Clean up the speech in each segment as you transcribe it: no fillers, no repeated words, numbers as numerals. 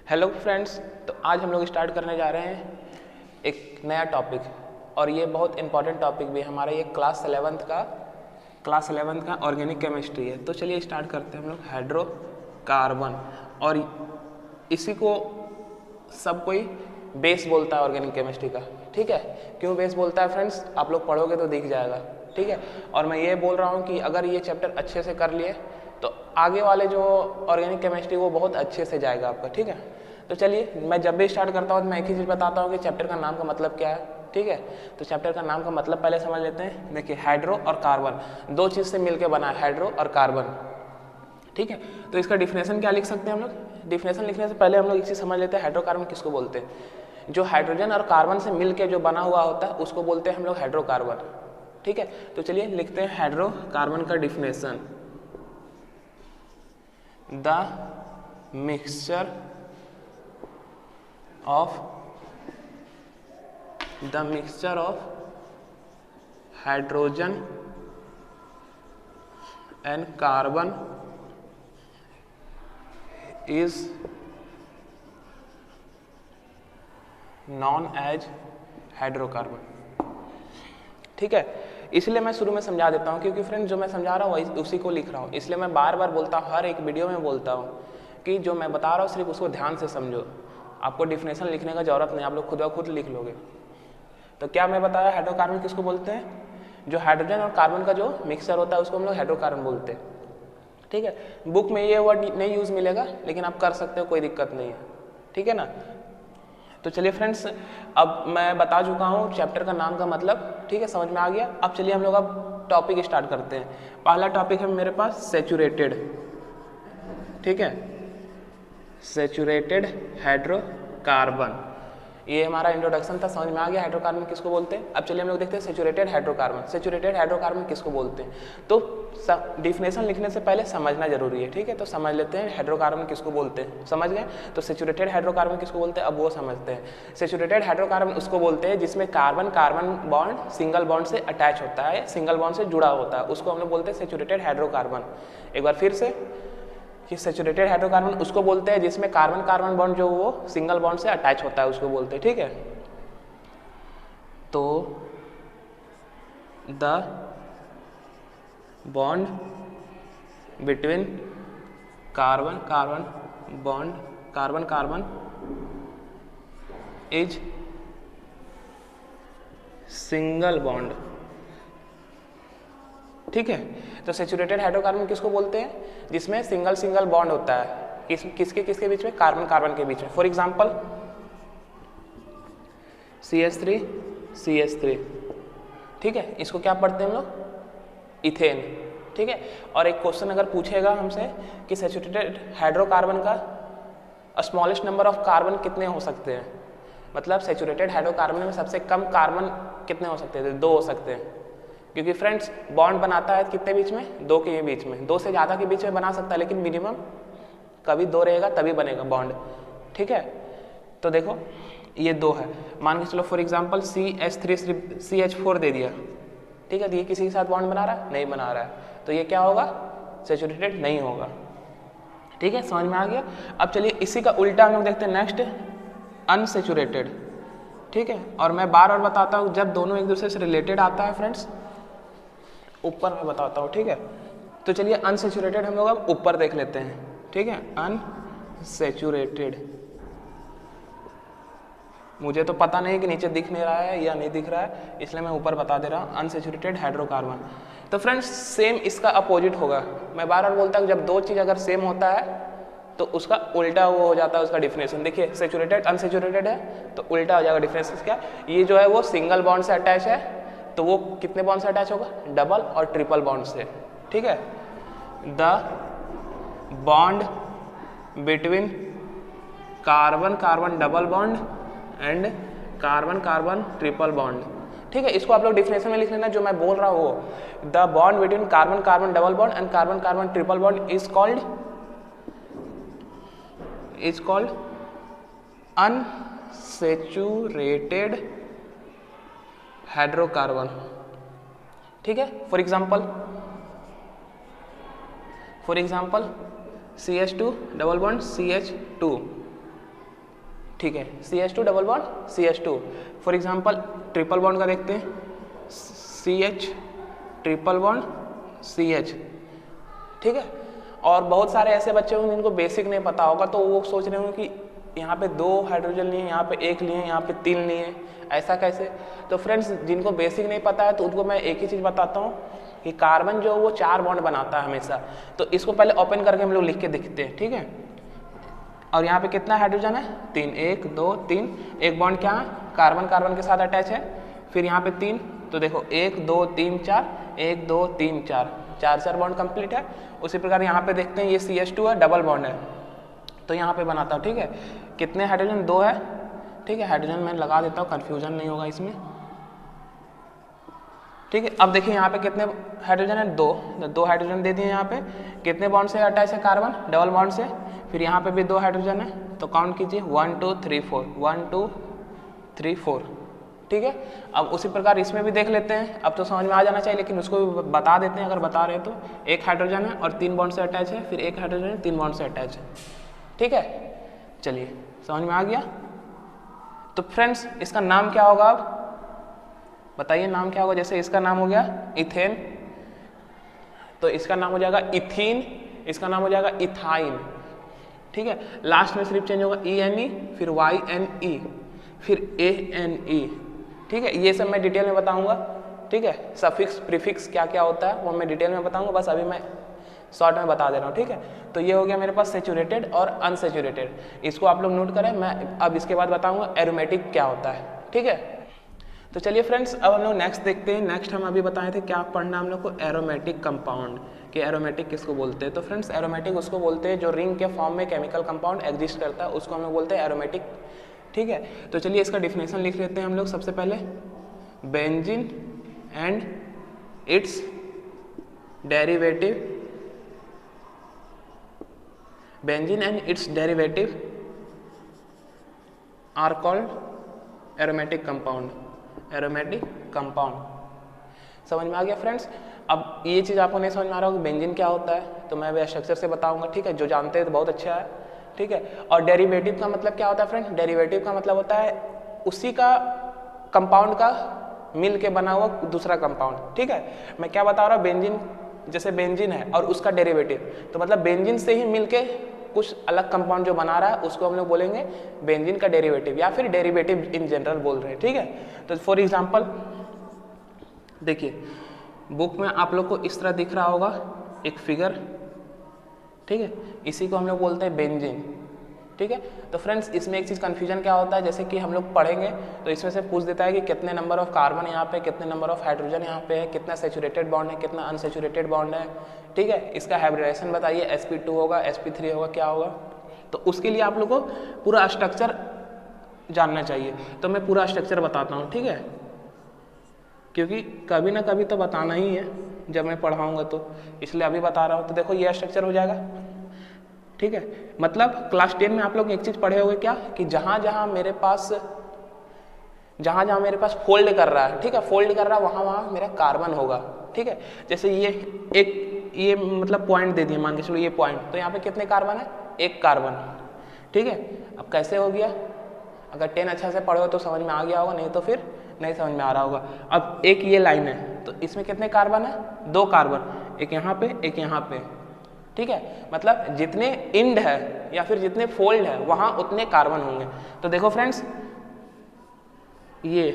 Hello friends, तो आज हम लोग स्टार्ट करने जा रहे हैं एक नया टॉपिक और ये बहुत इंपॉर्टेंट टॉपिक भी है हमारा। ये क्लास 11th का ऑर्गेनिक केमिस्ट्री है। तो चलिए स्टार्ट करते हैं हम लोग। हाइड्रोकार्बन, और इसी को सब कोई बेस बोलता है ऑर्गेनिक केमिस्ट्री का। ठीक है, क्यों बेस बोलता है फ्रेंड्स, आप लोग पढ़ोगे तो दिख जाएगा। ठीक है, और मैं ये बोल रहा हूँ कि अगर ये चैप्टर अच्छे से कर लिए तो आगे वाले जो ऑर्गेनिक केमिस्ट्री वो बहुत अच्छे से जाएगा आपका। ठीक है, तो चलिए मैं जब भी स्टार्ट करता हूँ तो मैं एक ही चीज़ बताता हूँ कि चैप्टर का नाम का मतलब क्या है। ठीक है, तो चैप्टर का नाम का मतलब पहले समझ लेते हैं। देखिए, हाइड्रो और कार्बन दो चीज़ से मिलकर बना है, हाइड्रो और कार्बन। ठीक है, तो इसका डिफिनेशन क्या लिख सकते हैं हम लोग। डिफिनेशन लिखने से पहले हम लोग एक चीज़ समझ लेते हैं, हाइड्रोकार्बन किसको बोलते हैं। जो हाइड्रोजन और कार्बन से मिलकर जो बना हुआ होता है उसको बोलते हैं हम लोग हाइड्रोकार्बन। ठीक है, तो चलिए लिखते हैं हाइड्रोकार्बन का definition. The mixture of hydrogen and carbon is known as hydrocarbon. ठीक है, इसलिए मैं शुरू में समझा देता हूँ क्योंकि फ्रेंड जो मैं समझा रहा हूँ उसी को लिख रहा हूँ, इसलिए मैं बार बार बोलता हूँ, हर एक वीडियो में बोलता हूँ कि जो मैं बता रहा हूँ सिर्फ उसको ध्यान से समझो। आपको डिफिनेशन लिखने का जरूरत नहीं, आप लोग खुद ब खुद लिख लोगे। तो क्या मैं बताया, हाइड्रोकार्बन किसको बोलते हैं, जो हाइड्रोजन और कार्बन का जो मिक्सचर होता है उसको हम लोग हाइड्रोकार्बन बोलते हैं। ठीक है, बुक में ये वर्ड नहीं यूज़ मिलेगा लेकिन आप कर सकते हो, कोई दिक्कत नहीं है। ठीक है ना, तो चलिए फ्रेंड्स, अब मैं बता चुका हूँ चैप्टर का नाम का मतलब। ठीक है, समझ में आ गया। अब चलिए हम लोग अब टॉपिक स्टार्ट करते हैं। पहला टॉपिक है मेरे पास सैचुरेटेड। ठीक है, सैचुरेटेड हाइड्रोकार्बन, ये हमारा इंट्रोडक्शन था, समझ में आ गया हाइड्रोकार्बन किसको बोलते हैं। अब चलिए हम लोग देखते हैं सैचुरेटेड हाइड्रोकार्बन। सैचुरेटेड हाइड्रोकार्बन किसको बोलते हैं, तो डिफिनेशन लिखने से पहले समझना जरूरी है। ठीक है, तो समझ लेते हैं हाइड्रोकार्बन किसको बोलते हैं। समझ गए, तो सैचुरेटेड हाइड्रोकार्बन किसको बोलते हैं अब वो समझते हैं। सैचुरेटेड हाइड्रोकार्बन उसको बोलते हैं जिसमें carbon carbon bond single bond से अटैच होता है, सिंगल बॉन्ड से जुड़ा होता है, उसको हम लोग बोलते हैं सैचुरेटेड हाइड्रोकार्बन। एक बार फिर से, कि सैचुरेटेड हाइड्रोकार्बन उसको बोलते हैं जिसमें कार्बन कार्बन बॉन्ड जो वो सिंगल बॉन्ड से अटैच होता है, उसको बोलते हैं। ठीक है, तो the bond between carbon carbon bond carbon carbon is single bond. ठीक है, तो सैचुरेटेड हाइड्रोकार्बन किसको बोलते हैं, जिसमें सिंगल सिंगल बॉन्ड होता है, किसके किसके बीच में, कार्बन कार्बन के बीच में। For example CH3 CH3। ठीक है, इसको क्या पढ़ते हैं हम लोग, इथेन। ठीक है, और एक क्वेश्चन अगर पूछेगा हमसे कि सैचुरेटेड हाइड्रोकार्बन का स्मॉलेस्ट नंबर ऑफ कार्बन कितने हो सकते हैं, मतलब सैचुरेटेड हाइड्रोकार्बन में सबसे कम कार्बन कितने हो सकते हैं, 2 हो सकते हैं। क्योंकि फ्रेंड्स बॉन्ड बनाता है कितने बीच में, 2 के बीच में, 2 से ज़्यादा के बीच में बना सकता है, लेकिन मिनिमम कभी 2 रहेगा तभी बनेगा बॉन्ड। ठीक है, तो देखो ये 2 है, मान के चलो फॉर एग्जांपल CH3 CH4 दे दिया। ठीक है, तो ये किसी के साथ बॉन्ड बना रहा है, नहीं बना रहा है, तो ये क्या होगा, सैचुरेटेड नहीं होगा। ठीक है, समझ में आ गया। अब चलिए इसी का उल्टा हम लोग देखते हैं, नेक्स्ट अनसैचुरेटेड। ठीक है, और मैं बार बार बताता हूँ जब दोनों एक दूसरे से रिलेटेड आता है फ्रेंड्स, ऊपर मैं बताता हूँ। ठीक है, तो चलिए अनसैचुरेटेड हम लोग अब ऊपर देख लेते हैं। ठीक है, अनसैचुरेटेड, मुझे तो पता नहीं कि नीचे दिख नहीं रहा है या नहीं दिख रहा है, इसलिए मैं ऊपर बता दे रहा हूँ अनसैचुरेटेड हाइड्रोकार्बन। तो फ्रेंड्स सेम इसका अपोजिट होगा। मैं बार बार बोलता हूँ जब 2 चीज़ अगर सेम होता है तो उसका उल्टा वो हो जाता है उसका डिफिनेशन। देखिए सैचुरेटेड अनसैचुरेटेड है तो उल्टा हो जाएगा डिफिनेशन। क्या, ये जो है वो सिंगल बॉन्ड से अटैच है, तो वो कितने बॉन्ड से अटैच होगा, डबल और ट्रिपल बॉन्ड से। ठीक है, the bond between carbon carbon double bond and carbon carbon triple bond. ठीक है, इसको आप लोग डिफिनेशन में लिख लेना जो मैं बोल रहा हूँ वो, the bond between carbon carbon double bond and carbon carbon triple bond is called unsaturated hydrocarbon. ठीक है, for example CH2 double bond CH2 ठीक है, CH2 double bond CH2। For example triple bond का देखते हैं, CH ट्रिपल बॉन्ड CH, ठीक है। और बहुत सारे ऐसे बच्चे होंगे जिनको बेसिक नहीं पता होगा, तो वो सोच रहे होंगे कि यहाँ पे 2 हाइड्रोजन लिए, यहाँ पे 1 लिए, यहाँ पे 3 लिए, ऐसा कैसे। तो फ्रेंड्स जिनको बेसिक नहीं पता है तो उनको मैं एक ही चीज़ बताता हूँ कि कार्बन जो वो 4 बॉन्ड बनाता है हमेशा। तो इसको पहले ओपन करके हम लोग लिख के देखते हैं, ठीक है। और यहाँ पे कितना हाइड्रोजन है, 3, 1 2 3, एक बॉन्ड क्या है, कार्बन कार्बन के साथ अटैच है, फिर यहाँ पे 3, तो देखो 1 2 3 4, 1 2 3 4, 4 बॉन्ड कंप्लीट है। उसी प्रकार यहाँ पे देखते हैं ये CH2 है, डबल बॉन्ड है, तो यहाँ पे बनाता हूँ, ठीक है। कितने हाइड्रोजन, 2 है, ठीक है। हाइड्रोजन मैं लगा देता हूँ, कन्फ्यूजन नहीं होगा इसमें, ठीक है। अब देखिए यहाँ पे कितने हाइड्रोजन है, 2 हाइड्रोजन दे दिए यहाँ पे। कितने बॉन्ड से अटैच है कार्बन, डबल बॉन्ड से। फिर यहाँ पे भी 2 हाइड्रोजन है, तो काउंट कीजिए 1 2 3 4, 1 2 3 4, ठीक है। अब उसी प्रकार इसमें भी देख लेते हैं, अब तो समझ में आ जाना चाहिए, लेकिन उसको भी बता देते हैं अगर बता रहे हैं तो। 1 हाइड्रोजन है और 3 बॉन्ड से अटैच है, फिर 1 हाइड्रोजन है 3 बॉन्ड से अटैच है, ठीक है। चलिए समझ में आ गया। तो फ्रेंड्स इसका नाम क्या होगा, अब बताइए नाम क्या होगा। जैसे इसका नाम हो गया इथेन, तो इसका नाम हो जाएगा इथीन, इसका नाम हो जाएगा इथाइन, ठीक है। लास्ट में सिर्फ चेंज होगा ENE, फिर YNE, फिर ANE, ठीक है। ये सब मैं डिटेल में बताऊंगा, ठीक है। सफिक्स प्रीफिक्स क्या क्या होता है वो मैं डिटेल में बताऊंगा, बस अभी मैं शॉर्ट में बता दे रहा हूँ, ठीक है। तो ये हो गया मेरे पास सेचुरेटेड और अनसेचुरेटेड, इसको आप लोग नोट करें। मैं अब इसके बाद बताऊंगा एरोमेटिक क्या होता है, ठीक है। तो चलिए फ्रेंड्स अब हम लोग नेक्स्ट देखते हैं। नेक्स्ट हम अभी बताए थे क्या पढ़ना हम लोग को, एरोमेटिक कंपाउंड, कि एरोमेटिक किसको बोलते हैं। तो फ्रेंड्स एरोमेटिक उसको बोलते हैं जो रिंग के फॉर्म में केमिकल कंपाउंड एग्जिस्ट करता है, उसको हम लोग बोलते हैं एरोमेटिक, ठीक है। तो चलिए इसका डिफिनेशन लिख लेते हैं हम लोग। सबसे पहले benzene and its derivative, benzene and its derivative are called aromatic compound, aromatic compound. समझ में आ गया फ्रेंड्स। अब ये चीज़ आपको नहीं समझ में आ रहा होगा बेंजीन क्या होता है, तो मैं वह स्ट्रक्चर से बताऊंगा, ठीक है। जो जानते हैं तो बहुत अच्छा है, ठीक है। और डेरिवेटिव का मतलब क्या होता है फ्रेंड्स, डेरिवेटिव का मतलब होता है उसी का कंपाउंड का मिल के बना हुआ दूसरा कंपाउंड, ठीक है। मैं क्या बता रहा हूँ, बेंजीन जैसे बेंजीन है और उसका डेरिवेटिव, तो मतलब बेंजीन से ही मिलके कुछ अलग कंपाउंड जो बना रहा है उसको हम लोग बोलेंगे बेंजीन का डेरिवेटिव, या फिर डेरिवेटिव इन जनरल बोल रहे हैं, ठीक है। तो फॉर एग्जांपल देखिए बुक में आप लोग को इस तरह दिख रहा होगा एक फिगर, ठीक है। इसी को हम लोग बोलते हैं बेंजीन, ठीक है। तो फ्रेंड्स इसमें एक चीज़ कन्फ्यूजन क्या होता है, जैसे कि हम लोग पढ़ेंगे तो इसमें से पूछ देता है कि कितने नंबर ऑफ कार्बन यहाँ पे, कितने नंबर ऑफ हाइड्रोजन यहाँ पे है, कितना सेचुरेटेड बॉन्ड है, कितना अनसेचुरेटेड बॉन्ड है, ठीक है। इसका हाइब्रिडाइजेशन बताइए, sp2 होगा, sp3 होगा, क्या होगा। तो उसके लिए आप लोग को पूरा स्ट्रक्चर जानना चाहिए, तो मैं पूरा स्ट्रक्चर बताता हूँ, ठीक है। क्योंकि कभी ना कभी तो बताना ही है जब मैं पढ़ाऊँगा, तो इसलिए अभी बता रहा हूँ। तो देखो ये स्ट्रक्चर हो जाएगा, ठीक है। मतलब क्लास 10 में आप लोग एक चीज़ पढ़े होंगे क्या, कि जहाँ जहाँ मेरे पास फोल्ड कर रहा है, ठीक है, फोल्ड कर रहा है वहाँ वहाँ मेरा कार्बन होगा, ठीक है। जैसे ये मतलब पॉइंट दे दिए, मान के चलो ये पॉइंट, तो यहाँ पे कितने कार्बन है, 1 कार्बन, ठीक है। अब कैसे हो गया, अगर 10 अच्छा से पढ़ो तो समझ में आ गया होगा, नहीं तो फिर नहीं समझ में आ रहा होगा। अब एक ये लाइन है, तो इसमें कितने कार्बन है, 2 कार्बन, एक यहाँ पे एक यहाँ पे, ठीक है। मतलब जितने इंड है या फिर जितने फोल्ड है वहाँ उतने कार्बन होंगे। तो देखो फ्रेंड्स ये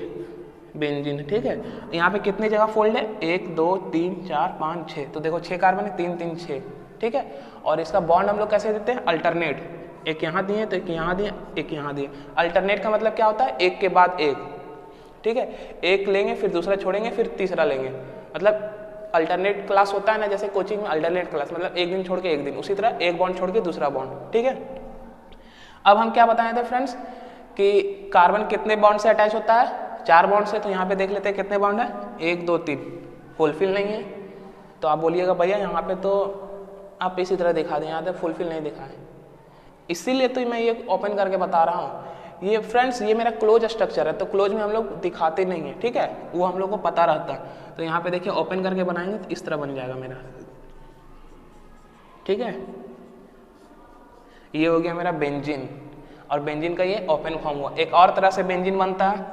बेंजीन, ठीक है। यहाँ पे कितने जगह फोल्ड है, 1 2 3 4 5 6, तो देखो 6 कार्बन है, 3 3 6, ठीक है। और इसका बॉन्ड हम लोग कैसे देते हैं, अल्टरनेट, एक यहाँ दिए तो एक यहाँ दिए, एक यहाँ दिए। अल्टरनेट का मतलब क्या होता है, एक के बाद एक, ठीक है। एक लेंगे फिर दूसरा छोड़ेंगे फिर तीसरा लेंगे, मतलब अल्टरनेट क्लास होता है ना, जैसे कोचिंग में अल्टरनेट क्लास, मतलब एक दिन छोड़ के एक दिन, उसी तरह एक बॉन्ड छोड़ के दूसरा बॉन्ड, ठीक है। अब हम क्या बताए थे फ्रेंड्स कि कार्बन कितने बॉन्ड से अटैच होता है, 4 बॉन्ड से। तो यहाँ पे देख लेते हैं कितने बॉन्ड है, 1 2 3, फुलफिल नहीं है। तो आप बोलिएगा भैया यहाँ पे तो आप इसी तरह दिखा दें, यहाँ पे फुलफिल नहीं दिखा है, इसीलिए तो मैं ये ओपन करके बता रहा हूँ। ये फ्रेंड्स ये मेरा क्लोज स्ट्रक्चर है, तो क्लोज में हम लोग दिखाते नहीं है, ठीक है, वो हम लोग को पता रहता है। तो यहाँ पे देखिए ओपन करके बनाएंगे तो इस तरह बन जाएगा मेरा, ठीक है। ये हो गया मेरा बेंजीन। और बेंजीन का ये ओपन फॉर्म हुआ। एक और तरह से बेंजीन बनता है,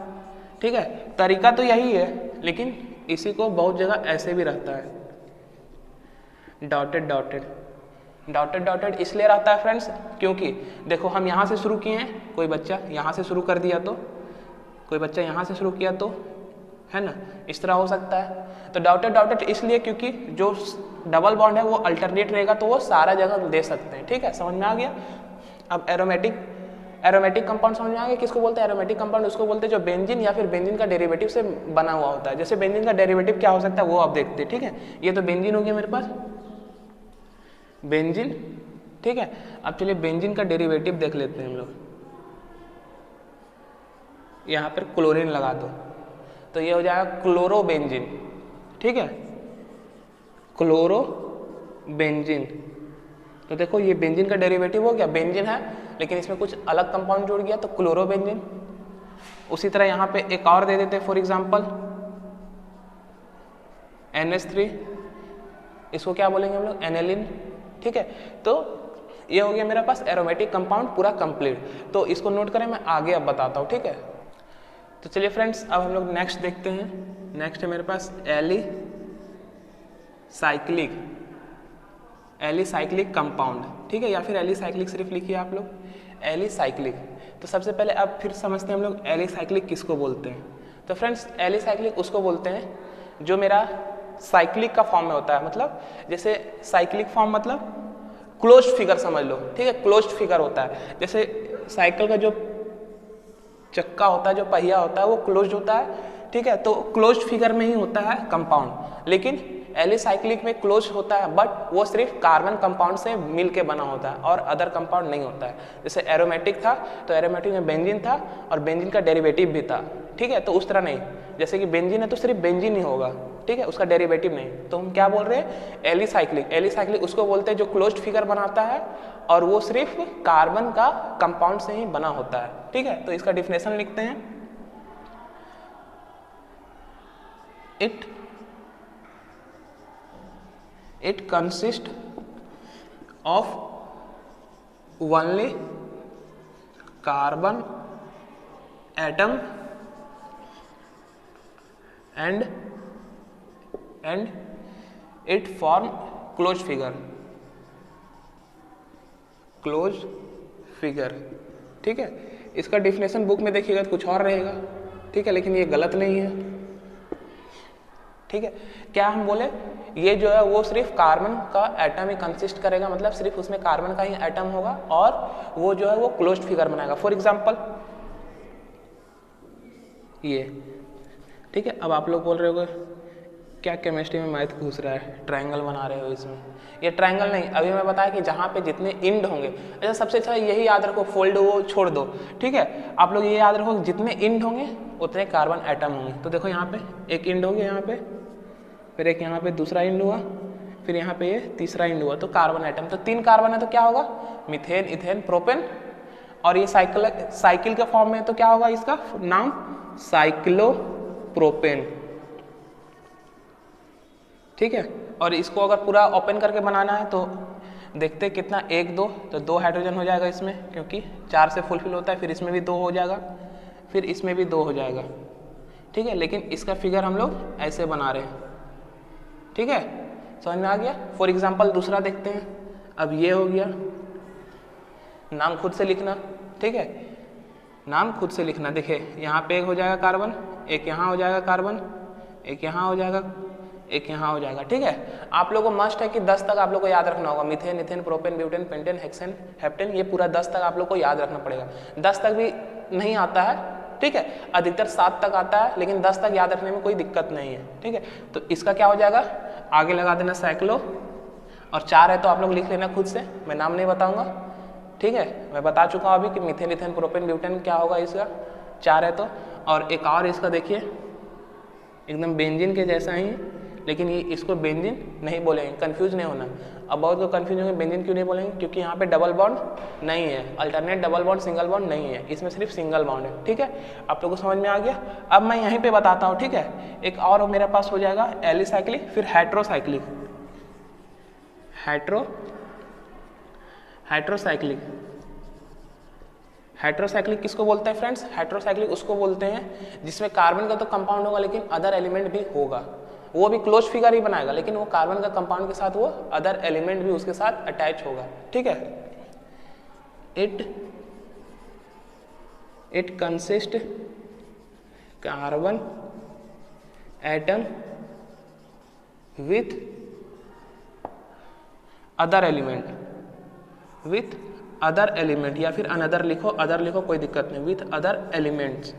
ठीक है, तरीका तो यही है, लेकिन इसी को बहुत जगह ऐसे भी रहता है, डॉटेड डॉटेड। डॉटेड डॉटेड इसलिए रहता है फ्रेंड्स क्योंकि देखो हम यहाँ से शुरू किए हैं, कोई बच्चा यहाँ से शुरू कर दिया तो, कोई बच्चा यहाँ से शुरू किया तो, है ना, इस तरह हो सकता है। तो डॉटेड डॉटेड इसलिए क्योंकि जो डबल बॉन्ड है वो अल्टरनेट रहेगा तो वो सारा जगह दे सकते हैं, ठीक है, समझ में आ गया। अब एरोमेटिक कंपाउंड समझ में आ गया, किसको बोलते हैं एरोमेटिक कंपाउंड? उसको बोलते हैं जो बेंजीन या फिर बेंजीन का डेरिवेटिव से बना हुआ होता है। जैसे बेंजीन का डेरिवेटिव क्या हो सकता है वो आप देखते हैं, ठीक है। ये तो बेंजीन हो गया मेरे पास, बेंजीन, ठीक है। अब चलिए बेंजीन का डेरिवेटिव देख लेते हैं हम लोग। यहाँ पर क्लोरीन लगा दो तो ये हो जाएगा क्लोरोबेंजीन, ठीक है, क्लोरोबेंजीन। तो देखो ये बेंजीन का डेरिवेटिव हो गया, बेंजीन है लेकिन इसमें कुछ अलग कंपाउंड जुड़ गया तो क्लोरोबेंजीन। उसी तरह यहाँ पे एक और दे देते हैं, फॉर एग्जांपल NH3, इसको क्या बोलेंगे हम लोग? एनेलिन, ठीक है। तो ये हो गया मेरे पास एरोमेटिक कंपाउंड पूरा कंप्लीट। तो इसको नोट करें, मैं आगे अब बताता हूँ, ठीक है। तो चलिए फ्रेंड्स अब हम लोग नेक्स्ट देखते हैं। नेक्स्ट है मेरे पास एलिसाइक्लिक कंपाउंड, ठीक है, या फिर एलिसाइक्लिक सिर्फ लिखिए आप लोग, एलिसाइक्लिक। तो सबसे पहले अब फिर समझते हैं हम लोग एलिसाइक्लिक किसको बोलते हैं। तो फ्रेंड्स एलिसाइक्लिक उसको बोलते हैं जो मेरा साइक्लिक का फॉर्म में होता है, मतलब जैसे साइक्लिक फॉर्म मतलब क्लोज्ड फिगर समझ लो, ठीक है, क्लोज्ड फिगर होता है। जैसे साइकिल का जो चक्का होता है, जो पहिया होता है वो क्लोज्ड होता है, ठीक है, तो क्लोज्ड फिगर में ही होता है कंपाउंड। लेकिन एलिसाइक्लिक में क्लोज होता है बट वो सिर्फ कार्बन कंपाउंड से मिल के बना होता है और अदर कंपाउंड नहीं होता है। जैसे एरोमेटिक था तो एरोमेटिक में बेंजीन था और बेंजीन का डेरिवेटिव भी था, ठीक है, तो उस तरह नहीं। जैसे कि बेंजीन है तो सिर्फ बेंजीन ही होगा, ठीक है, उसका डेरिवेटिव नहीं। तो हम क्या बोल रहे हैं? एलिसाइक्लिक। एलिसाइक्लिक उसको बोलते हैं जो क्लोज्ड फिगर बनाता है और वो सिर्फ कार्बन का कंपाउंड से ही बना होता है, ठीक है। तो इसका डिफिनेशन लिखते हैं, it consists of only carbon atom and it form closed figure, ठीक है। इसका डिफिनेशन बुक में देखिएगा तो कुछ और रहेगा, ठीक है, लेकिन ये गलत नहीं है, ठीक है। क्या हम बोले, ये जो है वो सिर्फ कार्बन का एटम ही कंसिस्ट करेगा, मतलब सिर्फ उसमें कार्बन का ही एटम होगा और वो जो है वो क्लोज्ड फिगर बनाएगा। फॉर एग्जांपल ये, ठीक है। अब आप लोग बोल रहे हो क्या केमिस्ट्री में मैथ घुस रहा है, ट्रायंगल बना रहे हो इसमें। ये ट्रायंगल नहीं, अभी मैं बताया कि जहाँ पे जितने इंड होंगे, अच्छा सबसे अच्छा यही याद रखो, फोल्ड वो छोड़ दो, ठीक है। आप लोग ये याद रखो जितने इंड होंगे उतने कार्बन एटम होंगे। तो देखो यहाँ पे एक इंड हो गया, यहाँ पे फिर एक यहाँ पे दूसरा इंड हुआ, फिर यहाँ पे ये तीसरा इंड हुआ, तो कार्बन एटम। तो 3 कार्बन है तो क्या होगा? Methane, ethane, propane. और ये साइकिल के फॉर्म में तो क्या होगा? इसका नाम साइक्लोप्रोपेन, ठीक है। और इसको अगर पूरा ओपन करके बनाना है तो देखते कितना, 1 2, तो 2 हाइड्रोजन हो जाएगा इसमें, क्योंकि 4 से फुलफिल होता है। फिर इसमें भी 2 हो जाएगा, फिर इसमें भी 2 हो जाएगा, ठीक है। लेकिन इसका फिगर हम लोग ऐसे बना रहे हैं, ठीक है, समझ में आ गया। फॉर एग्जाम्पल दूसरा देखते हैं। अब ये हो गया, नाम खुद से लिखना, ठीक है, नाम खुद से लिखना। देखिए यहाँ पे एक हो जाएगा कार्बन, एक यहाँ हो जाएगा कार्बन, एक यहाँ हो जाएगा, एक यहाँ हो जाएगा, ठीक है। आप लोगों को मस्ट है कि 10 तक आप लोग को याद रखना होगा, methane, ethane, propane, butane, pentane, hexane, heptane, ये पूरा 10 तक आप लोग को याद रखना पड़ेगा। 10 तक भी नहीं आता है, ठीक है, अधिकतर 7 तक आता है, लेकिन 10 तक याद रखने में कोई दिक्कत नहीं है, ठीक है। तो इसका क्या हो जाएगा, आगे लगा देना साइक्लो, और 4 है तो आप लोग लिख लेना खुद से, मैं नाम नहीं बताऊंगा, ठीक है। मैं बता चुका हूँ अभी कि मीथेन, इथेन, प्रोपेन, ब्यूटेन क्या होगा इसका, 4 है तो। और एक और इसका देखिए, एकदम बेंजीन के जैसा ही, लेकिन ये इसको बेंजीन नहीं बोलेंगे, कंफ्यूज नहीं होना। अब बहुत लोग कंफ्यूज होंगे बेंजीन क्यों नहीं बोलेंगे, क्योंकि यहाँ पे डबल बॉन्ड नहीं है, alternate double bond, single bond नहीं है, इसमें सिर्फ सिंगल बॉन्ड है, ठीक है। आप लोगों को समझ में आ गया। अब मैं यहीं पे बताता हूँ, ठीक है। एक और मेरे पास हो जाएगा एलिसाइक्लिक, फिर हेट्रोसाइक्लिक, हेट्रोसाइक्लिक, हेट्रोसाइक्लिक किसको बोलते हैं फ्रेंड्स? हेट्रोसाइक्लिक उसको बोलते हैं जिसमें कार्बन का तो कंपाउंड होगा लेकिन अदर एलिमेंट भी होगा, वो भी क्लोज फिगर ही बनाएगा लेकिन वो कार्बन का कंपाउंड के साथ वो अदर एलिमेंट भी उसके साथ अटैच होगा, ठीक है। It consist carbon atom with other element या फिर अनदर लिखो, अदर लिखो कोई दिक्कत नहीं, with other elements.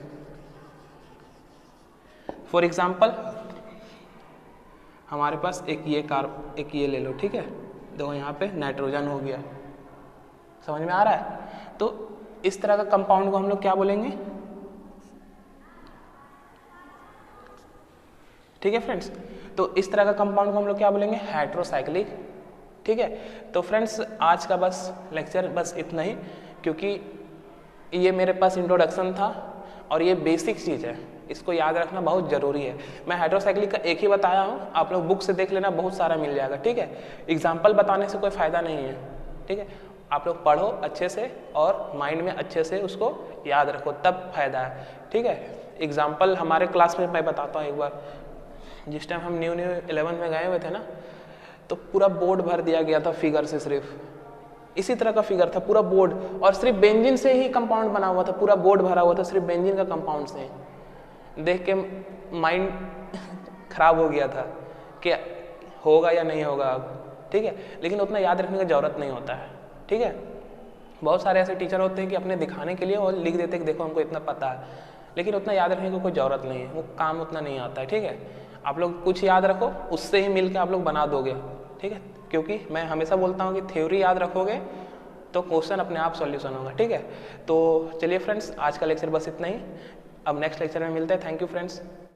For example हमारे पास एक ये ले लो, ठीक है। देखो यहाँ पे नाइट्रोजन हो गया, समझ में आ रहा है? तो इस तरह का कंपाउंड को हम लोग क्या बोलेंगे? ठीक है फ्रेंड्स, तो इस तरह का कंपाउंड को हम लोग क्या बोलेंगे? हेट्रोसाइक्लिक, ठीक है। तो फ्रेंड्स आज का बस लेक्चर बस इतना ही, क्योंकि ये मेरे पास इंट्रोडक्शन था और ये बेसिक चीज़ है, इसको याद रखना बहुत ज़रूरी है। मैं हाइड्रोसाइक्लिक का एक ही बताया हूँ, आप लोग बुक से देख लेना, बहुत सारा मिल जाएगा, ठीक है। एग्जाम्पल बताने से कोई फ़ायदा नहीं है, ठीक है। आप लोग पढ़ो अच्छे से और माइंड में अच्छे से उसको याद रखो, तब फायदा है, ठीक है। एग्जाम्पल हमारे क्लास में मैं बताता हूँ एक बार, जिस टाइम हम न्यू 11 में गए हुए थे ना, तो पूरा बोर्ड भर दिया गया था फिगर से, सिर्फ इसी तरह का फिगर था पूरा बोर्ड, और सिर्फ बेंजीन से ही कंपाउंड बना हुआ था, पूरा बोर्ड भरा हुआ था सिर्फ बेंजीन का कंपाउंड से। देख के माइंड खराब हो गया था कि होगा या नहीं होगा, ठीक है। लेकिन उतना याद रखने की ज़रूरत नहीं होता है, ठीक है। बहुत सारे ऐसे टीचर होते हैं कि अपने दिखाने के लिए और लिख देते हैं कि देखो हमको इतना पता है, लेकिन उतना याद रखने की कोई ज़रूरत नहीं है, वो काम उतना नहीं आता है, ठीक है। आप लोग कुछ याद रखो, उससे ही मिल के आप लोग बना दोगे, ठीक है। क्योंकि मैं हमेशा बोलता हूँ कि थ्योरी याद रखोगे तो क्वेश्चन अपने आप सॉल्यूशन होगा, ठीक है। तो चलिए फ्रेंड्स, आज का लेक्चर बस इतना ही, अब नेक्स्ट लेक्चर में मिलते हैं। Thank you friends.